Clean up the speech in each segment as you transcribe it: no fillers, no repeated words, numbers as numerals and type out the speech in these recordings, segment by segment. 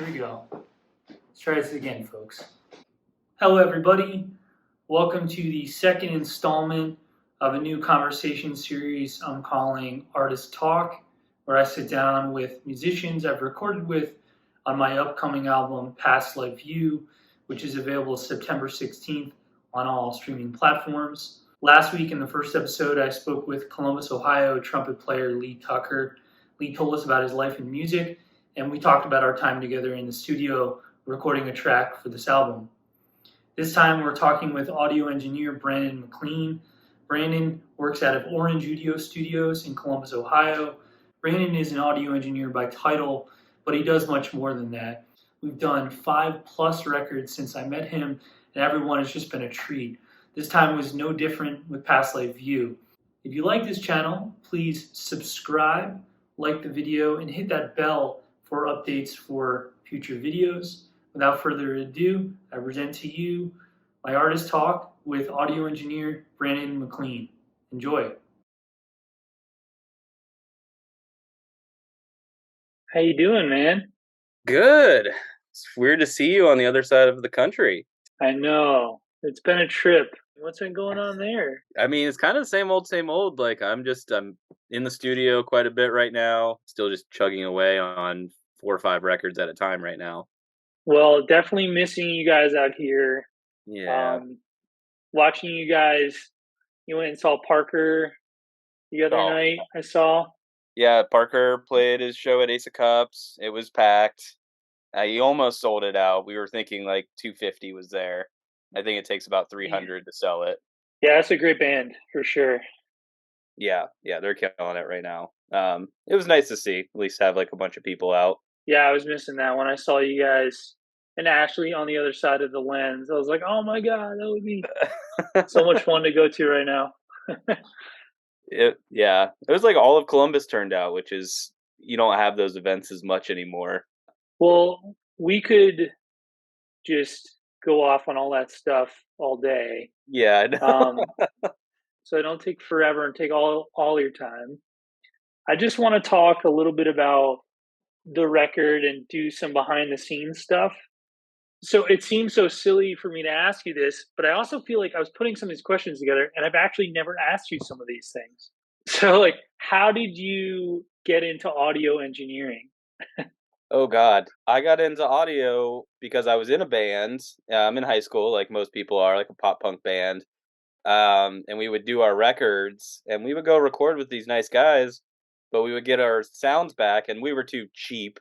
Here we go. Let's try this again, folks. Hello, everybody. Welcome to the second installment of a new conversation series I'm calling Artist Talk, where I sit down with musicians I've recorded with on my upcoming album, Past Life View, which is available September 16th on all streaming platforms. Last week in the first episode, I spoke with Columbus, Ohio trumpet player Lee Tucker. Lee told us about his life in music, and we talked about our time together in the studio recording a track for this album. This time we're talking with audio engineer Brandon MacLean. Brandon works out of Orange Audio Studios in Columbus, Ohio. Brandon is an audio engineer by title, but he does much more than that. We've done 5+ records since I met him, and everyone has just been a treat. This time was no different with Past Life View. If you like this channel, please subscribe, like the video, and hit that bell for updates for future videos. Without further ado, I present to you my Artist Talk with audio engineer Brandon MacLean. Enjoy. How you doing, man? Good. It's weird to see you on the other side of the country. I know. It's been a trip. What's been going on there? I mean, it's kind of the same old. Like, I'm in the studio quite a bit right now, still just chugging away on 4 or 5 records at a time right now. Well, definitely missing you guys out here. Yeah. Watching you guys, you went and saw Parker the other night, I saw. Yeah, Parker played his show at Ace of Cups. It was packed. He almost sold it out. We were thinking like 250 was there. I think it takes about 300 to sell it. Yeah, that's a great band for sure. Yeah, they're killing it right now. It was nice to see, at least have like a bunch of people out. Yeah, I was missing that when I saw you guys and Ashley on the other side of the lens. I was like, oh my God, that would be so much fun to go to right now. It was like all of Columbus turned out, which is, you don't have those events as much anymore. Well, we could just go off on all that stuff all day. Yeah, I know. So don't take forever and take all your time. I just want to talk a little bit about the record and do some behind the scenes stuff. So it seems so silly for me to ask you this, but I also feel like I was putting some of these questions together and I've actually never asked you some of these things. So like, how did you get into audio engineering? Oh God, I got into audio because I was in a band. In high school, like most people are, like a pop punk band. And we would do our records, and we would go record with these nice guys, but we would get our sounds back, and we were too cheap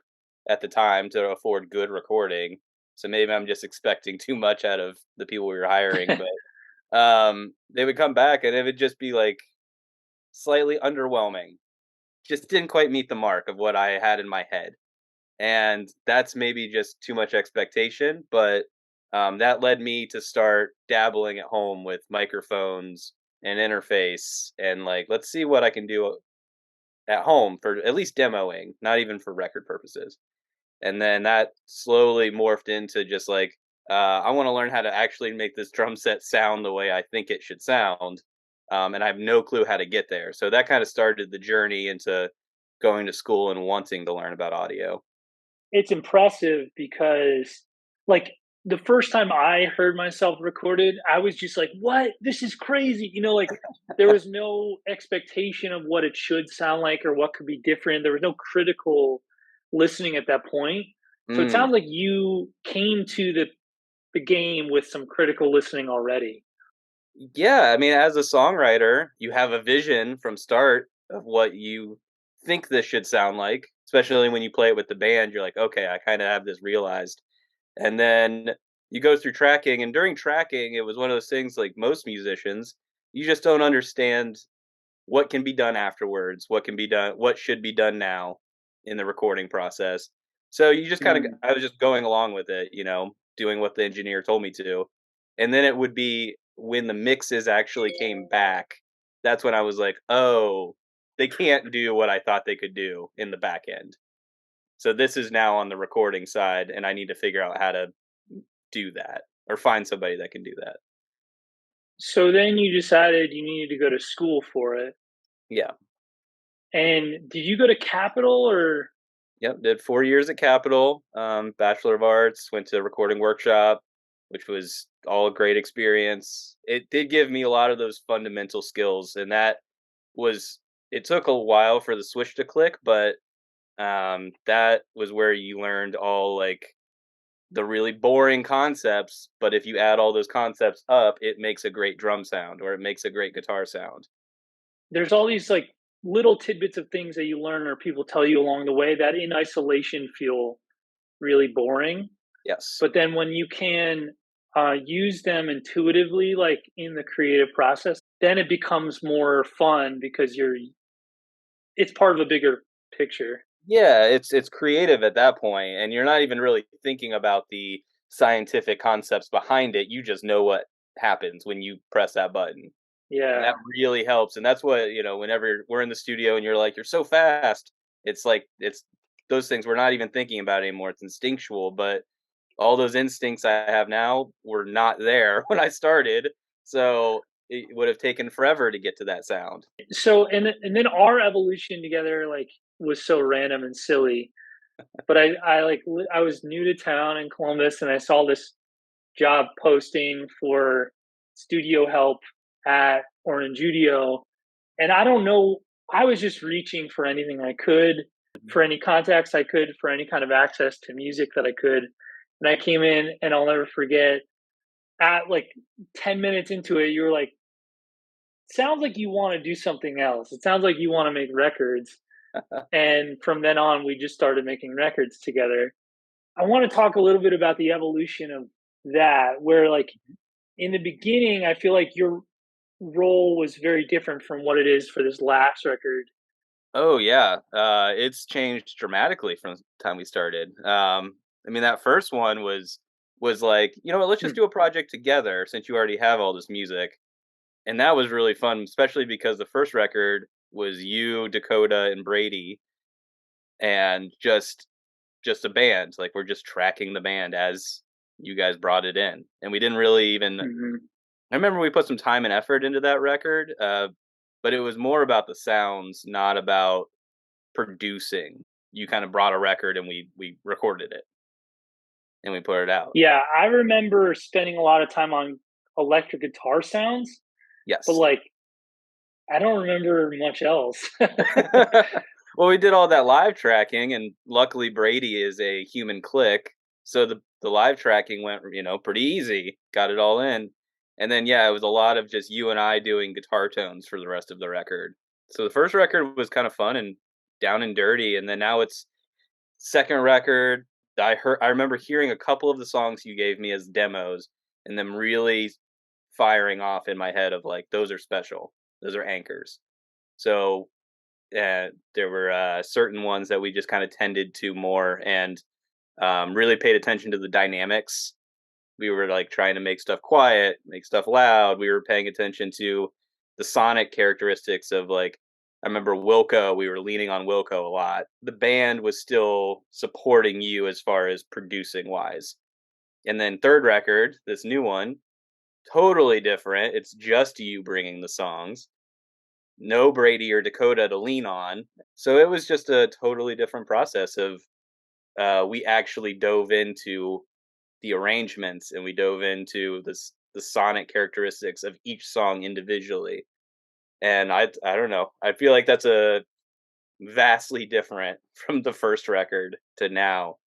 at the time to afford good recording. So maybe I'm just expecting too much out of the people we were hiring, but they would come back and it would just be like slightly underwhelming. Just didn't quite meet the mark of what I had in my head. And that's maybe just too much expectation, but that led me to start dabbling at home with microphones and interface and like, let's see what I can do at home for at least demoing, not even for record purposes. And then that slowly morphed into just like, I want to learn how to actually make this drum set sound the way I think it should sound. And I have no clue how to get there. So that kind of started the journey into going to school and wanting to learn about audio. It's impressive because like the first time I heard myself recorded, I was just like, what? This is crazy. You know, like there was no expectation of what it should sound like or what could be different. There was no critical listening at that point. So it sounds like you came to the game with some critical listening already. Yeah, I mean, as a songwriter, you have a vision from start of what you think this should sound like, especially when you play it with the band. You're like, okay, I kind of have this realized. And then you go through tracking, and during tracking, it was one of those things like most musicians, you just don't understand what can be done afterwards, what can be done, what should be done now in the recording process. So you just kind of, I was just going along with it, doing what the engineer told me to. And then it would be when the mixes actually came back, that's when I was like, oh, they can't do what I thought they could do in the back end. So this is now on the recording side, and I need to figure out how to do that or find somebody that can do that. So then you decided you needed to go to school for it. Yeah. And did you go to Capital or? Yep, did 4 years at Capitol, Bachelor of Arts, went to a recording workshop, which was all a great experience. It did give me a lot of those fundamental skills, and that was it took a while for the switch to click, but that was where you learned all like the really boring concepts, but if you add all those concepts up, it makes a great drum sound or it makes a great guitar sound. There's all these like little tidbits of things that you learn or people tell you along the way that in isolation feel really boring. Yes. But then when you can use them intuitively, like in the creative process, then it becomes more fun because it's part of a bigger picture. Yeah, it's creative at that point, and you're not even really thinking about the scientific concepts behind it. You just know what happens when you press that button. And Yeah. that really helps. And that's what, whenever we're in the studio and you're like, you're so fast, it's like it's those things we're not even thinking about anymore. It's instinctual, but all those instincts I have now were not there when I started. So it would have taken forever to get to that sound. So and then our evolution together like was so random and silly. But I was new to town in Columbus and I saw this job posting for studio help at Orange Judio. And I don't know, I was just reaching for anything I could, for any contacts I could, for any kind of access to music that I could. And I came in and I'll never forget at like 10 minutes into it, you were like, sounds like you want to do something else. It sounds like you want to make records. And from then on, we just started making records together. I want to talk a little bit about the evolution of that, where like in the beginning, I feel like your role was very different from what it is for this last record. Oh yeah, it's changed dramatically from the time we started. I mean, that first one was like, you know what, let's just Hmm. do a project together since you already have all this music, and that was really fun, especially because the first record was you, Dakota, and Brady, and just a band. Like we're just tracking the band as you guys brought it in, and we didn't really even. Hmm. I remember we put some time and effort into that record, but it was more about the sounds, not about producing. You kind of brought a record and we recorded it and we put it out. Yeah, I remember spending a lot of time on electric guitar sounds, but Yes. like I don't remember much else. Well, we did all that live tracking, and luckily Brady is a human click, so the live tracking went pretty easy. Got it all in, and then yeah, it was a lot of just you and I doing guitar tones for the rest of the record. So the first record was kind of fun and down and dirty, and then now it's second record. I remember hearing a couple of the songs you gave me as demos, and them really firing off in my head of like those are special, those are anchors. So there were certain ones that we just kind of tended to more and really paid attention to the dynamics. We were like trying to make stuff quiet, make stuff loud. We were paying attention to the sonic characteristics of like I remember Wilco, we were leaning on Wilco a lot. The band was still supporting you as far as producing wise. And then third record, this new one, totally different. It's just you bringing the songs. No Brady or Dakota to lean on. So it was just a totally different process of we actually dove into the arrangements and we dove into the sonic characteristics of each song individually. And I don't know. I feel like that's a vastly different from the first record to now.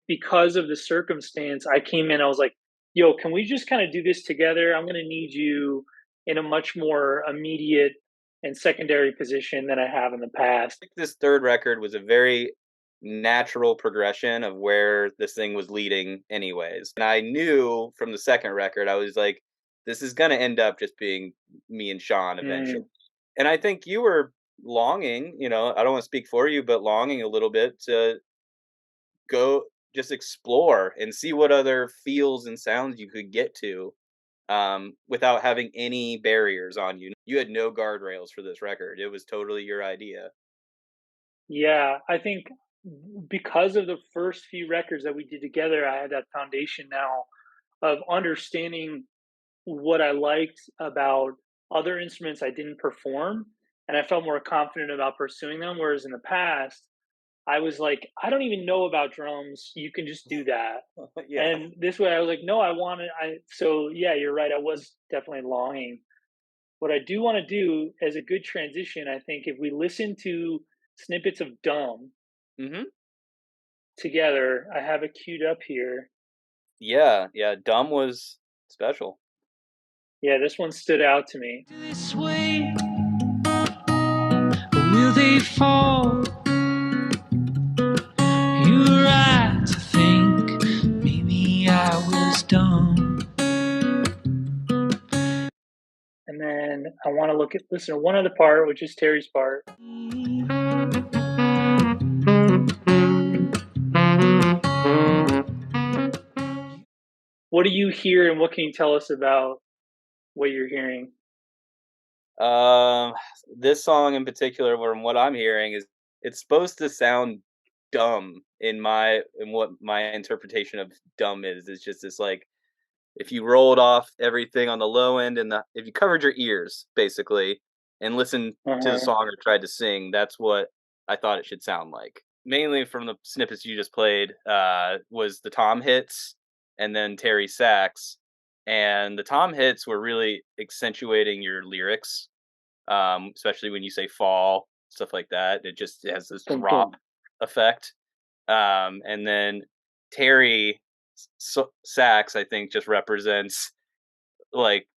Because of the circumstance, I came in, I was like, yo, can we just kind of do this together? I'm going to need you in a much more immediate and secondary position than I have in the past. This third record was a very natural progression of where this thing was leading anyways. And I knew from the second record, I was like, this is going to end up just being me and Sean eventually. Mm. And I think you were longing, I don't want to speak for you, but longing a little bit to go just explore and see what other feels and sounds you could get to without having any barriers on you. You had no guardrails for this record. It was totally your idea. Yeah, I think because of the first few records that we did together, I had that foundation now of understanding what I liked about other instruments I didn't perform, and I felt more confident about pursuing them. Whereas in the past, I was like, I don't even know about drums. You can just do that. Yeah. And this way I was like, no, I want it. So yeah, you're right. I was definitely longing. What I do want to do as a good transition, I think if we listen to snippets of Dumb Hmm. together, I have it queued up here. Yeah, yeah. Dumb was special. Yeah, this one stood out to me. This way, or will they fall? You were right to think maybe I was dumb. And then I want to listen to one other part, which is Terry's part. What do you hear and what can you tell us about what you're hearing? Um, this song in particular, from what I'm hearing, is it's supposed to sound dumb in what my interpretation of dumb is. It's just this like if you rolled off everything on the low end and if you covered your ears basically and listened to the Uh-huh. song or tried to sing, that's what I thought it should sound like. Mainly from the snippets you just played, was the tom hits and then Terry sax. And the tom hits were really accentuating your lyrics, especially when you say fall, stuff like that. It has this Boom, drop boom. effect. And then Terry sax, I think, just represents like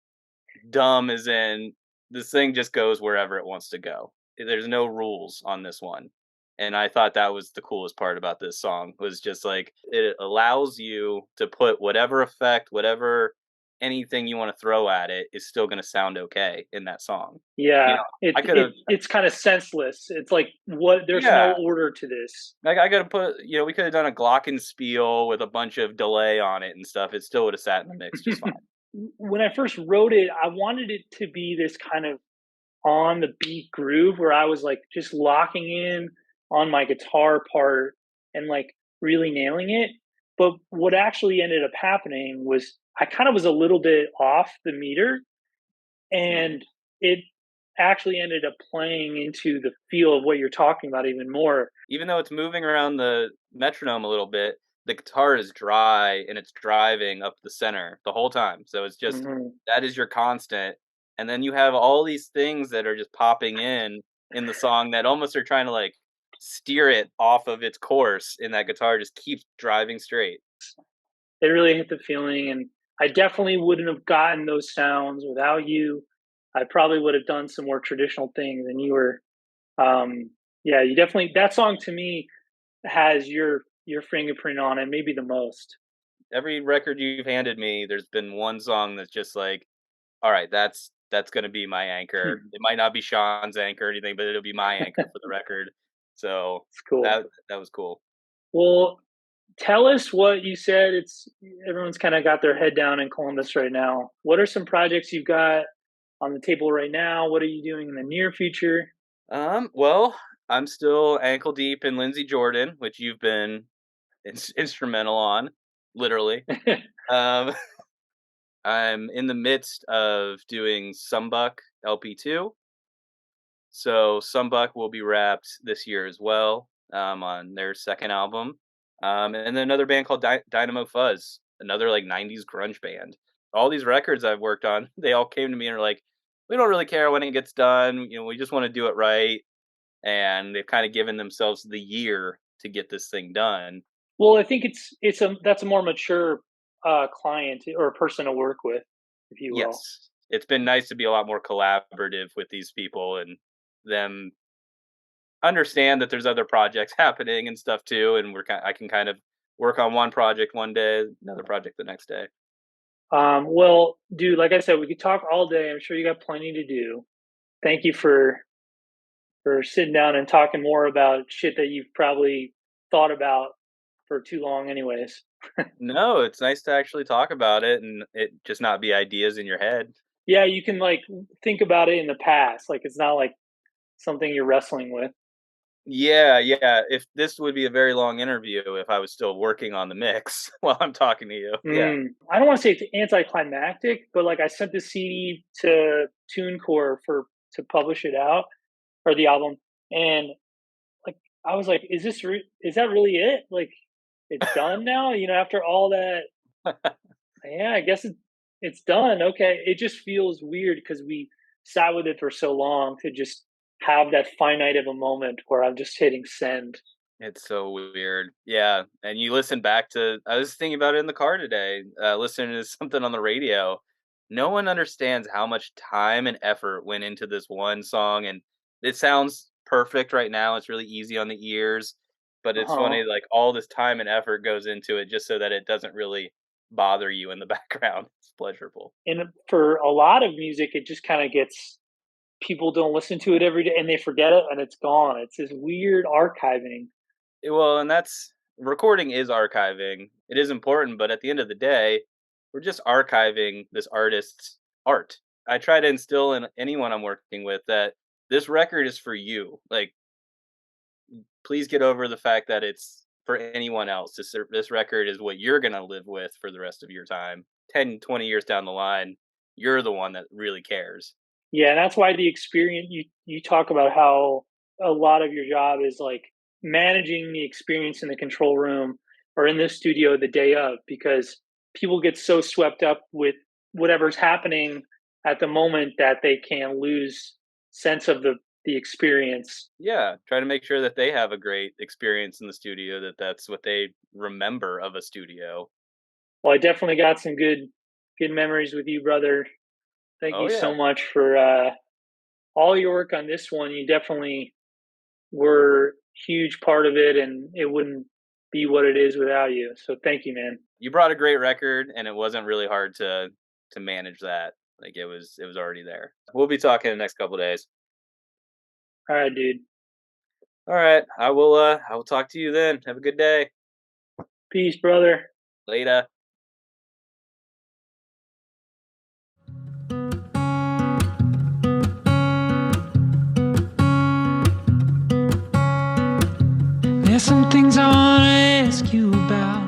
dumb as in this thing just goes wherever it wants to go. There's no rules on this one. And I thought that was the coolest part about this song was just like it allows you to put whatever effect, whatever anything you want to throw at it is still going to sound okay in that song. You Yeah, know, I could have it's kind of senseless. It's like what there's no yeah, order to this. like I gotta put, we could have done a glockenspiel with a bunch of delay on it and stuff. It still would have sat in the mix just fine. When I first wrote it, I wanted it to be this kind of on the beat groove where I was like just locking in on my guitar part and like really nailing it. But what actually ended up happening was I kind of was a little bit off the meter Mhm. and it actually ended up playing into the feel of what you're talking about even more. Even though it's moving around the metronome a little bit, the guitar is dry and it's driving up the center the whole time. So it's just Mhm. that is your constant. And then you have all these things that are just popping in the song that almost are trying to like steer it off of its course, and that guitar just keeps driving straight. It really hit the feeling, and I definitely wouldn't have gotten those sounds without you. I probably would have done some more traditional things, and you were, um, yeah, you definitely that song to me has your fingerprint on it, maybe the most. Every record you've handed me, there's been one song that's just like, all right, that's gonna be my anchor. It's It might not be Sean's anchor or anything, but it'll be my anchor for the record. So cool. that was cool. Well, tell us what you said. It's everyone's kind of got their head down in Columbus right now. What are some projects you've got on the table right now? What are you doing in the near future? Well, I'm still ankle deep in Lindsay Jordan, which you've been instrumental on, literally. Um, I'm in the midst of doing Sumbuck LP2. So Sumbuck will be wrapped this year as well, on their second album. And then another band called Dynamo Fuzz, another like '90s grunge band. All these records I've worked on, they all came to me and are like, "We don't really care when it gets done. We just want to do it right." And they've kind of given themselves the year to get this thing done. Well, I think it's a that's a more mature client or person to work with, if you will. Yes, it's been nice to be a lot more collaborative with these people and them understand that there's other projects happening and stuff too, and I can kind of work on one project one day, another project the next day. Well, dude, like I said, we could talk all day. I'm sure you got plenty to do. Thank you for sitting down and talking more about shit that you've probably thought about for too long, anyways. No, it's nice to actually talk about it and it just not be ideas in your head. Yeah, you can like think about it in the past. Like it's not like something you're wrestling with. Yeah, yeah. If this would be a very long interview if I was still working on the mix while I'm talking to you. Yeah. I don't want to say it's anticlimactic, but like I sent the CD to TuneCore for to publish it out or the album, and like I was like, is that really it? Like, it's done now? After all that, yeah, I guess it's done. Okay. It just feels weird because we sat with it for so long to just have that finite of a moment where I'm just hitting send. It's so weird. Yeah, and you listen back to I was thinking about it in the car today, listening to something on the radio. No one understands how much time and effort went into this one song, and it sounds perfect right now. It's really easy on the ears, but it's Uh-huh. funny, like, all this time and effort goes into it just so that it doesn't really bother you in the background. It's pleasurable. And for a lot of music, it just kind of gets people don't listen to it every day and they forget it and it's gone. It's this weird archiving. Well, and that's recording is archiving. It is important, but at the end of the day, we're just archiving this artist's art. I try to instill in anyone I'm working with that this record is for you. Like, please get over the fact that it's for anyone else. This record is what you're going to live with for the rest of your time. 10, 20 years down the line, you're the one that really cares. Yeah, and that's why the experience you talk about how a lot of your job is like managing the experience in the control room or in the studio the day of, because people get so swept up with whatever's happening at the moment that they can lose sense of the experience. Yeah, try to make sure that they have a great experience in the studio, that's what they remember of a studio. Well, I definitely got some good memories with you, brother. Thank Oh you so yeah. much for all your work on this one. You definitely were a huge part of it, and it wouldn't be what it is without you. So thank you, man. You brought a great record, and it wasn't really hard to manage that. Like, it was already there. We'll be talking in the next couple days. All right, dude. All right, I will talk to you then. Have a good day. Peace, brother. Later. There's some things I wanna ask you about.